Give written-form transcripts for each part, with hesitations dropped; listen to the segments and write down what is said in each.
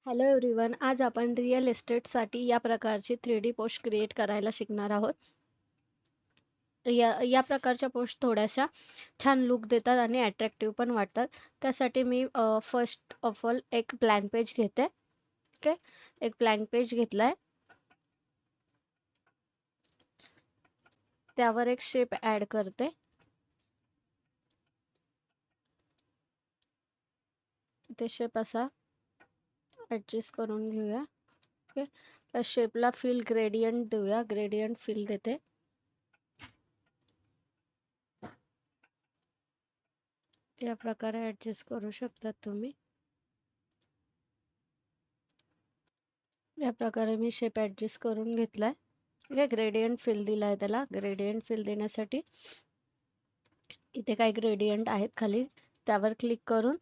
Hello everyone, आज आपण real एस्टेटसाठी या प्रकारची 3D पोस्ट क्रिएट करायला शिकणार आहोत. या प्रकारच्या पोस्ट थोड्याशा छान लुक देतात आणि अट्रॅक्टिव्ह पण वाटतात. त्यासाठी मी फर्स्ट ऑफ ऑल एक ब्लँक पेज घेते. ओके, एक ब्लँक पेज घेतलाय. त्यावर एक शेप ऍड करते. ते शेप असा ऍडजस्ट करून घेऊया. ओके, त्या शेपला फिल ग्रेडियंट देऊया. ग्रेडियंट फिल देते. या प्रकारे ऍडजस्ट करू शकतात तुम्ही. या प्रकारे मी शेप ऍडजस्ट करून घेतलाय. ठीक आहे, ग्रेडियंट फिल दिलाय. त्याला ग्रेडियंट फिल देण्यासाठी इथे काही ग्रेडियंट आहेत खाली, त्यावर क्लिक करून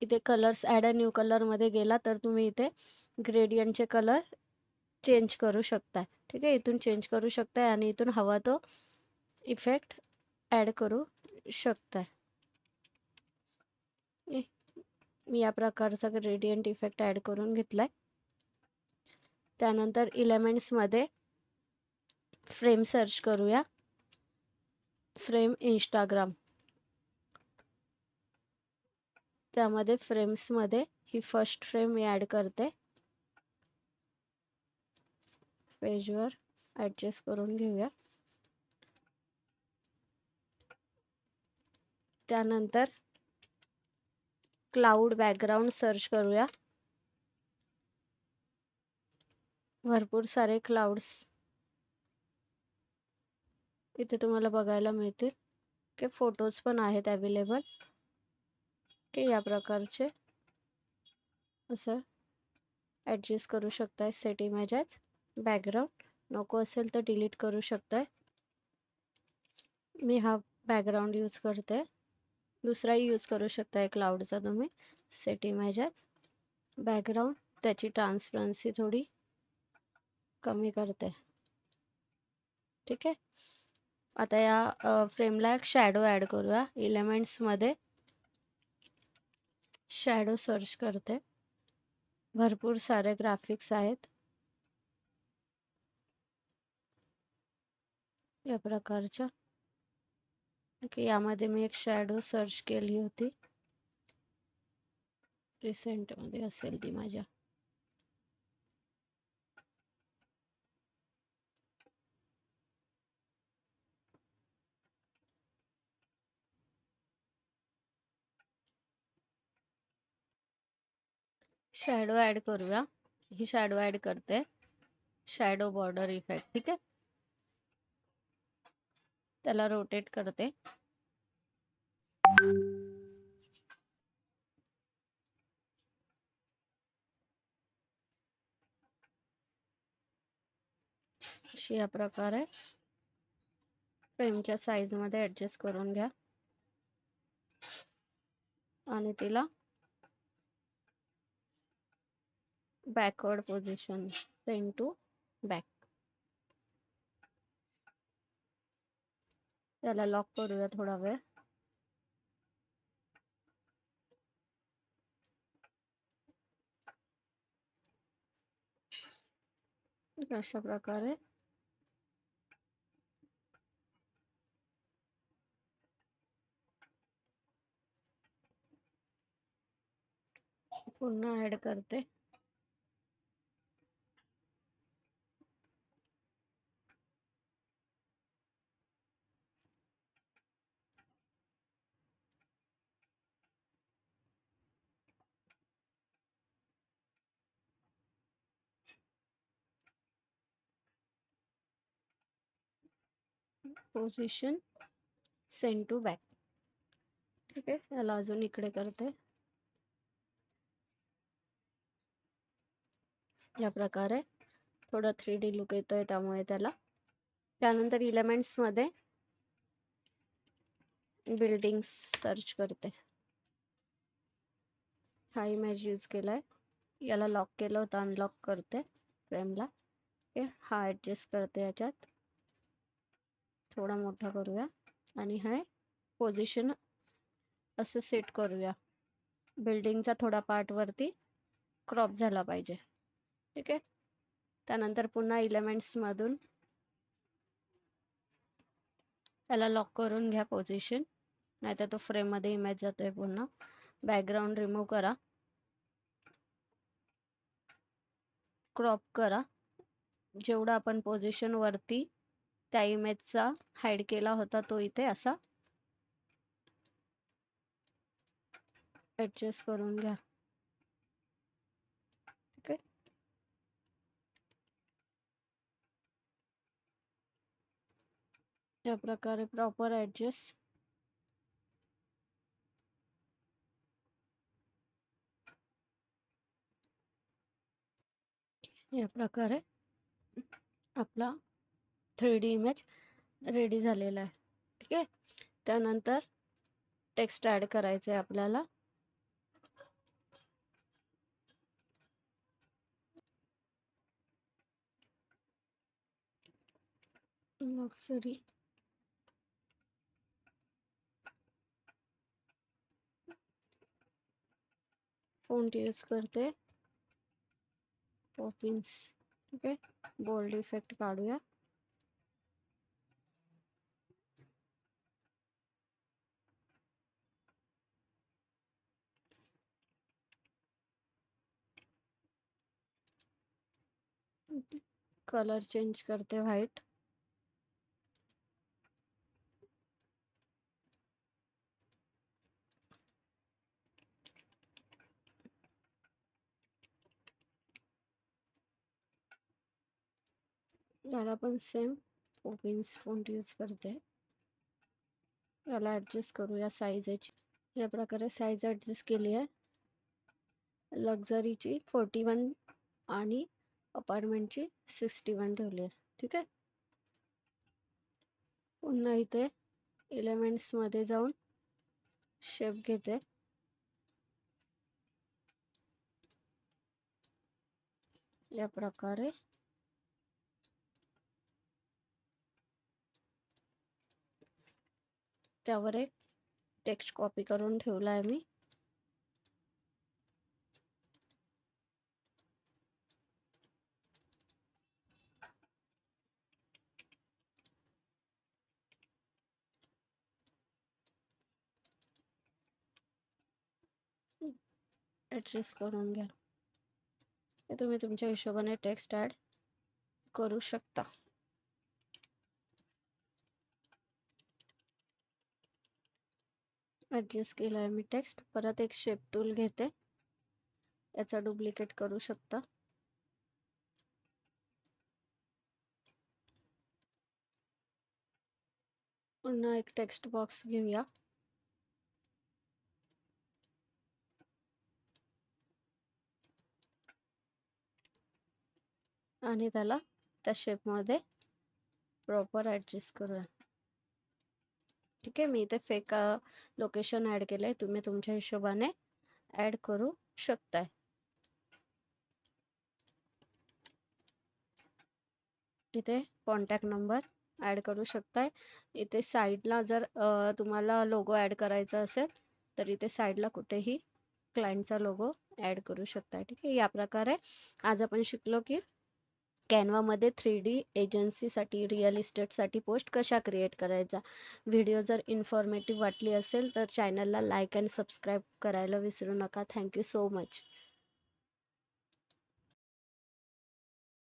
इथे colours add a new colour मध्ये गेला तर तुम्ही इथे ग्रेडियंटचे कलर चेंज करू शकताय. ठीक आहे, इथून चेंज करू शकताय आणि इथून हवा तो इफेक्ट ऍड करू शकताय. मी या प्रकारचा ग्रेडियंट इफेक्ट ऍड करून घेतलाय. त्यानंतर एलिमेंट्स मध्ये फ्रेम सर्च करूया. फ्रेम इंस्टाग्राम, त्यामध्ये फ्रेम्स मध्ये ही फर्स्ट फ्रेम मी ऍड करते. पेजवर ऍडजस्ट करून घेऊया. त्यानंतर क्लाउड बॅकग्राऊंड सर्च करूया. भरपूर सारे क्लाउड्स इथे तुम्हाला बघायला मिळतील. की फोटोज पण आहेत अवेलेबल. की या प्रकारचे असं ऍडजस्ट करू शकताय. सेट इमेज ॲज बॅकग्राऊंड, नको असेल तर डिलीट करू शकताय. मी हा बॅकग्राऊंड यूज करते. दुसराही यूज करू शकताय क्लाउडचा तुम्ही. सेट इमेज ॲज बॅकग्राऊंड, त्याची ट्रान्सपरन्सी थोडी कमी करते. ठीक आहे, आता या फ्रेमला एक शॅडो ऍड करूया. एलिमेंट्स मध्ये शॅडो सर्च करते. भरपूर सारे ग्राफिक्स आहेत या प्रकारच्या. ओके, यामध्ये मी एक शॅडो सर्च केली होती. रिसेंट मध्ये असेल ती माझ्या. शॅडो ऍड करूया. ही शॅडो ऍड करते. Shadow border effect. ठीक आहे, त्याला रोटेट करते. अशी या प्रकारे फ्रेमच्या साईज मध्ये ऍडजस्ट करून घ्या आणि तिला backward position, send to back. त्याला लॉक करूया थोडा वेळ. अशा प्रकारे पुन्हा ऍड करते. Position, send to back. ठीक आहे, याला अजून इकडे करते. या प्रकारे थोडा 3D लुक येतोय त्यामुळे त्याला. त्यानंतर एलिमेंट्स मध्ये बिल्डिंग सर्च करते. हा इमेज यूज केलाय. याला लॉक केलं होतं, अनलॉक करते फ्रेमला. हा ऍडजस्ट करते. याच्यात थोडा मोठा करूया आणि हा पोझिशन असं सेट करूया. बिल्डिंगचा थोडा पार्ट वरती क्रॉप झाला पाहिजे. ठीक आहे. त्यानंतर पुन्हा एलिमेंट्स मधून त्याला लॉक करून घ्या पोझिशन, नाहीतर तो फ्रेम मध्ये इमेज जातोय पुन्हा. बॅकग्राऊंड रिमूव्ह करा, क्रॉप करा. जेवढा आपण पोझिशन वरती त्या इमेजचा हाईड केला होता तो इथे असा ऍडजस्ट करून घ्या. ठीक आहे. या प्रकारे प्रॉपर ऍडजस्ट. या प्रकारे आपला 3D इमेज रेडी झालेला आहे. ठीक आहे. त्यानंतर टेक्स्ट ऍड करायचं आहे आपल्याला. लक्झरी फॉन्ट यूज करते पॉपिन्स. ठीक आहे. बोल्ड इफेक्ट काढूया. कलर चेंज करते व्हाइट. याला पण सेम पॉपिन्स फॉन्ट यूज करते. याला ऍडजस्ट करूया साईज याची. या प्रकारे साईज ऍडजस्ट केली आहे. लक्झरीची 41 आणि अपार्टमेंटची 61 ठेवली आहे. ठीक आहे. पुन्हा इथे एलिमेंट्स मध्ये जाऊन शेप घेते. या प्रकारे त्यावर एक टेक्स्ट कॉपी करून ठेवला आहे मी. ऍडजस्ट करून घ्या. हे तुम्ही तुमच्या हिशोबाने टेक्स्ट ऍड करू शकता. ऍडजस्ट केलं आहे मी टेक्स्ट. परत एक शेप टूल घेते, याचा डुप्लिकेट करू शकता. पुन्हा एक टेक्स्ट बॉक्स घेऊया. आणि त्याला त्या शेप मध्ये प्रॉपर ऍडजस्ट करूया. ठीक आहे. मी इथे फेक लोकेशन ऍड केलंय, तुम्ही तुमच्या हिशोबाने ऍड करू शकताय. इथे कॉन्टॅक्ट नंबर ऍड करू शकताय. इथे साईडला जर तुम्हाला लोगो ऍड करायचा असेल तर इथे साईडला कुठेही क्लायंटचा लोगो ऍड करू शकताय. ठीक आहे. या प्रकारे आज आपण शिकलो की कॅनवा मध्ये 3D एजन्सीसाठी, रिअल इस्टेटसाठी पोस्ट कशा क्रिएट करायचा. व्हिडिओ जर इन्फॉर्मेटिव्ह वाटली असेल तर चॅनलला लाईक अँड सबस्क्राईब करायला विसरू नका. Thank you so much.